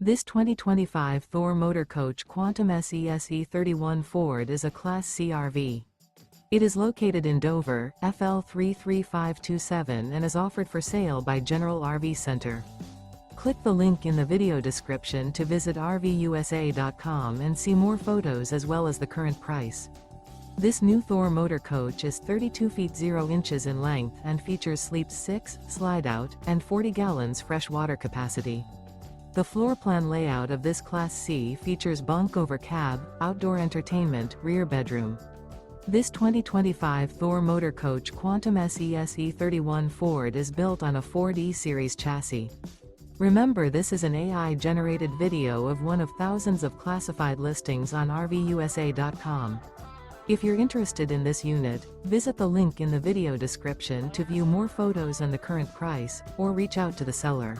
This 2025 Thor Motor Coach Quantum SE 31 Ford is a Class C RV. It is located in Dover, FL 33527 and is offered for sale by General RV Center. Click the link in the video description to visit RVUSA.com and see more photos as well as the current price. This new Thor Motor Coach is 32 feet 0 inches in length and features Sleep 6, Slideout, and 40 gallons fresh water capacity. The floor plan layout of this Class C features bunk over cab, outdoor entertainment, rear bedroom. This 2025 Thor Motor Coach Quantum SE 31 Ford is built on a Ford E-Series chassis. Remember, this is an AI-generated video of one of thousands of classified listings on RVUSA.com. If you're interested in this unit, visit the link in the video description to view more photos and the current price, or reach out to the seller.